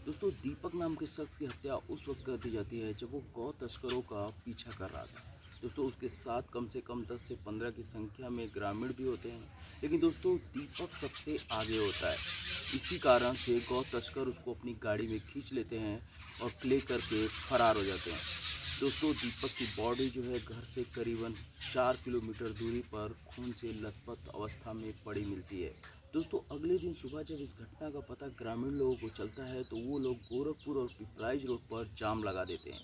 दोस्तों दीपक नाम के शख्स की हत्या उस वक्त कर दी जाती है जब वो गौ तस्करों का पीछा कर रहा था। दोस्तों उसके साथ कम से कम 10 से 15 की संख्या में ग्रामीण भी होते हैं, लेकिन दोस्तों दीपक सबसे आगे होता है। इसी कारण से गौ तस्कर उसको अपनी गाड़ी में खींच लेते हैं और क्ले करके फरार हो जाते हैं। दोस्तों दीपक की बॉडी जो है घर से करीबन 4 किलोमीटर दूरी पर खून से लथपथ अवस्था में पड़ी मिलती है। दोस्तों अगले दिन सुबह जब इस घटना का पता ग्रामीण लोगों को चलता है तो वो लोग गोरखपुर और पिपराइच रोड पर जाम लगा देते हैं।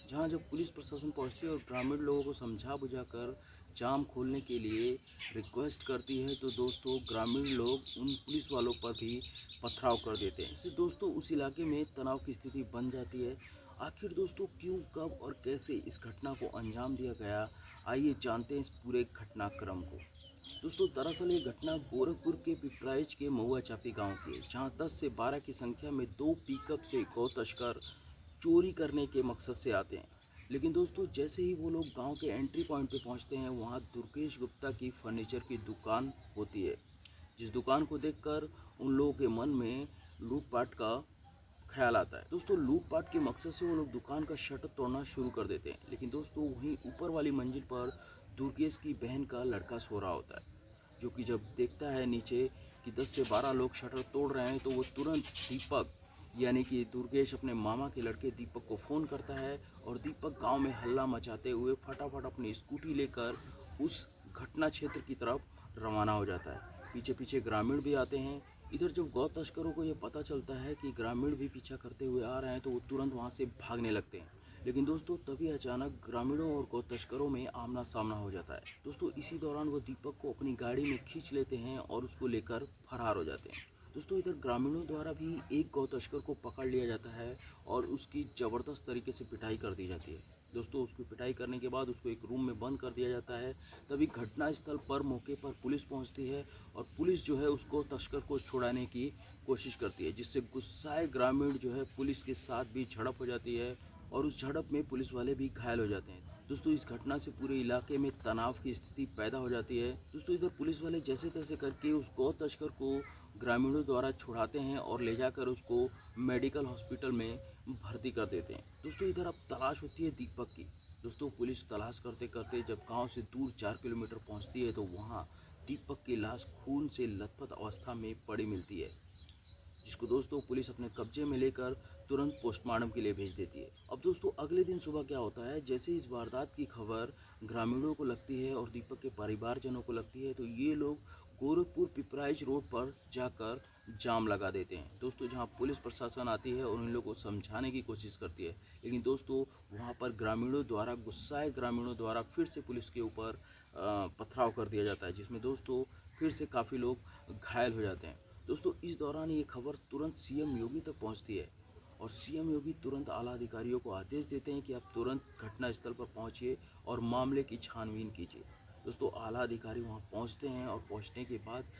जहां जब पुलिस प्रशासन पहुंचती है और ग्रामीण लोगों को समझा बुझाकर जाम खोलने के लिए रिक्वेस्ट करती है तो दोस्तों ग्रामीण लोग उन पुलिस वालों पर भी पथराव कर देते हैं। इससे दोस्तों उस इलाके में तनाव की स्थिति बन जाती है। आखिर दोस्तों क्यों, कब और कैसे इस घटना को अंजाम दिया गया, आइए जानते हैं इस पूरे घटनाक्रम को। दोस्तों दरअसल ये घटना गोरखपुर के पिपराइच के महुआ चापी गांव की है, जहां 10 से 12 की संख्या में दो पिकअप से गौ तस्कर चोरी करने के मकसद से आते हैं। लेकिन दोस्तों जैसे ही वो लोग गांव के एंट्री पॉइंट पे पहुंचते हैं, वहां दुर्गेश गुप्ता की फर्नीचर की दुकान होती है, जिस दुकान को देखकर उन लोगों के मन में लूटपाट का ख्याल आता है। दोस्तों लूटपाट के मकसद से वो लोग दुकान का शटर तोड़ना शुरू कर देते हैं, लेकिन दोस्तों वहीं ऊपर वाली मंजिल पर दुर्गेश की बहन का लड़का सो रहा होता है, जो कि जब देखता है नीचे कि 10 से 12 लोग शटर तोड़ रहे हैं तो वो तुरंत दीपक यानी कि दुर्गेश अपने मामा के लड़के दीपक को फ़ोन करता है और दीपक गांव में हल्ला मचाते हुए फटाफट अपनी स्कूटी लेकर उस घटना क्षेत्र की तरफ रवाना हो जाता है। पीछे पीछे ग्रामीण भी आते हैं। इधर जब गौ तस्करों को यह पता चलता है कि ग्रामीण भी पीछा करते हुए आ रहे हैं तो वो तुरंत वहाँ से भागने लगते हैं। लेकिन दोस्तों तभी अचानक ग्रामीणों और गौ तस्करों में आमना सामना हो जाता है। दोस्तों इसी दौरान वो दीपक को अपनी गाड़ी में खींच लेते हैं और उसको लेकर फरार हो जाते हैं। दोस्तों इधर ग्रामीणों द्वारा भी एक गौ तस्कर को पकड़ लिया जाता है और उसकी ज़बरदस्त तरीके से पिटाई कर दी जाती है। दोस्तों उसकी पिटाई करने के बाद उसको एक रूम में बंद कर दिया जाता है। तभी घटनास्थल पर मौके पर पुलिस पहुंचती है और पुलिस जो है उसको तस्कर को छुड़ाने की कोशिश करती है, जिससे गुस्साए ग्रामीण जो है पुलिस के साथ भी झड़प हो जाती है और उस झड़प में पुलिस वाले भी घायल हो जाते हैं। दोस्तों इस घटना से पूरे इलाके में तनाव की स्थिति पैदा हो जाती है। दोस्तों इधर पुलिस वाले जैसे तैसे करके उस गौ तस्कर को ग्रामीणों द्वारा छुड़ाते हैं और ले जाकर उसको मेडिकल हॉस्पिटल में भर्ती कर देते हैं। दोस्तों इधर अब तलाश होती है दीपक की। दोस्तों पुलिस तलाश करते करते जब गांव से दूर 4 किलोमीटर पहुंचती है तो वहां दीपक की लाश खून से लथपथ अवस्था में पड़ी मिलती है, जिसको दोस्तों पुलिस अपने कब्जे में लेकर तुरंत पोस्टमार्टम के लिए भेज देती है। अब दोस्तों अगले दिन सुबह क्या होता है, जैसे इस वारदात की खबर ग्रामीणों को लगती है और दीपक के परिवारजनों को लगती है तो ये लोग गोरखपुर पिपराइच रोड पर जाकर जाम लगा देते हैं। दोस्तों जहां पुलिस प्रशासन आती है और उन लोगों को समझाने की कोशिश करती है, लेकिन दोस्तों वहां पर ग्रामीणों द्वारा गुस्साए ग्रामीणों द्वारा फिर से पुलिस के ऊपर पथराव कर दिया जाता है, जिसमें दोस्तों फिर से काफ़ी लोग घायल हो जाते हैं। दोस्तों इस दौरान ये खबर तुरंत सीएम योगी तक पहुंचती है और सीएम योगी तुरंत आला अधिकारियों को आदेश देते हैं कि आप तुरंत घटनास्थल पर पहुंचिए और मामले की छानबीन कीजिए। दोस्तों आला अधिकारी वहां पहुंचते हैं और पहुंचने के बाद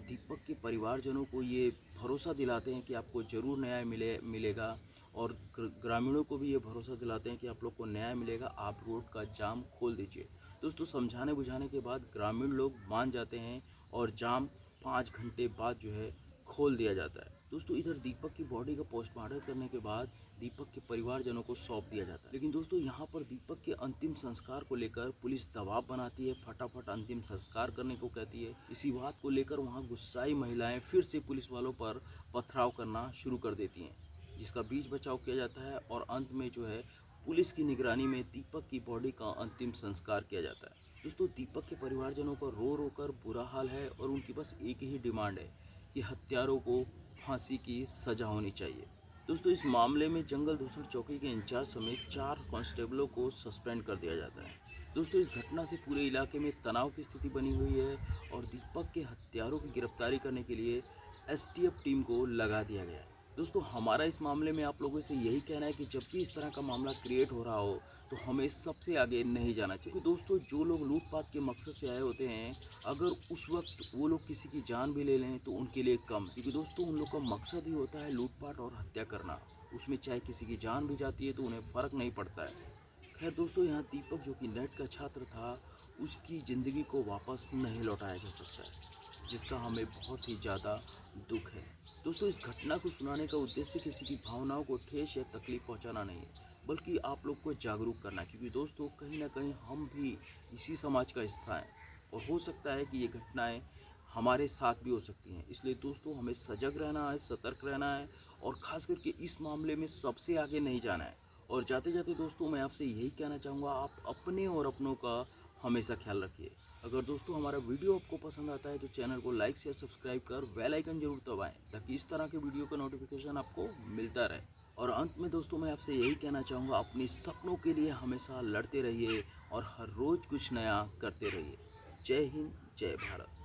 दीपक के परिवारजनों को ये भरोसा दिलाते हैं कि आपको ज़रूर न्याय मिलेगा और ग्रामीणों को भी ये भरोसा दिलाते हैं कि आप लोग को न्याय मिलेगा, आप रोड का जाम खोल दीजिए। दोस्तों समझाने बुझाने के बाद ग्रामीण लोग मान जाते हैं और जाम 5 घंटे बाद जो है खोल दिया जाता है। दोस्तों इधर दीपक की बॉडी का पोस्टमार्टम करने के बाद दीपक के परिवारजनों को सौंप दिया जाता है, लेकिन दोस्तों यहाँ पर दीपक के अंतिम संस्कार को लेकर पुलिस दबाव बनाती है, फटाफट अंतिम संस्कार करने को कहती है। इसी बात को लेकर वहाँ गुस्साई महिलाएं फिर से पुलिस वालों पर पथराव करना शुरू कर देती हैं, जिसका बीच बचाव किया जाता है और अंत में जो है पुलिस की निगरानी में दीपक की बॉडी का अंतिम संस्कार किया जाता है। दोस्तों दीपक के परिवारजनों का रो रो कर बुरा हाल है और उनकी बस एक ही डिमांड है कि हत्यारों को फांसी की सज़ा होनी चाहिए। दोस्तों इस मामले में जंगल दूसर चौकी के इंचार्ज समेत 4 कांस्टेबलों को सस्पेंड कर दिया जाता है। दोस्तों इस घटना से पूरे इलाके में तनाव की स्थिति बनी हुई है और दीपक के हत्यारों की गिरफ्तारी करने के लिए एसटीएफ टीम को लगा दिया गया है। दोस्तों हमारा इस मामले में आप लोगों से यही कहना है कि जब भी इस तरह का मामला क्रिएट हो रहा हो तो हमें सबसे आगे नहीं जाना चाहिए, क्योंकि दोस्तों जो लोग लूटपाट के मकसद से आए होते हैं, अगर उस वक्त वो लोग किसी की जान भी ले लें तो उनके लिए कम, क्योंकि दोस्तों उन लोग का मकसद ही होता है लूटपाट और हत्या करना। उसमें चाहे किसी की जान भी जाती है तो उन्हें फ़र्क नहीं पड़ता है। खैर दोस्तों, यहाँ दीपक जो कि नेट का छात्र था, उसकी ज़िंदगी को वापस नहीं लौटाया जा सकता है, जिसका हमें बहुत ही ज़्यादा दुख है। दोस्तों, इस घटना को सुनाने का उद्देश्य किसी की भावनाओं को ठेस या तकलीफ पहुंचाना नहीं है, बल्कि आप लोग को जागरूक करना, क्योंकि दोस्तों कहीं ना कहीं हम भी इसी समाज का हिस्सा हैं और हो सकता है कि ये घटनाएं हमारे साथ भी हो सकती हैं। इसलिए दोस्तों, हमें सजग रहना है, सतर्क रहना है और ख़ास करके इस मामले में सबसे आगे नहीं जाना है। और जाते जाते दोस्तों, मैं आपसे यही कहना चाहूँगा, आप अपने और अपनों का हमेशा ख्याल रखिए। अगर दोस्तों हमारा वीडियो आपको पसंद आता है तो चैनल को लाइक शेयर सब्सक्राइब कर बेल आइकन जरूर दबाएं, ताकि इस तरह के वीडियो का नोटिफिकेशन आपको मिलता रहे। और अंत में दोस्तों, मैं आपसे यही कहना चाहूँगा, अपने सपनों के लिए हमेशा लड़ते रहिए और हर रोज़ कुछ नया करते रहिए। जय हिंद, जय भारत।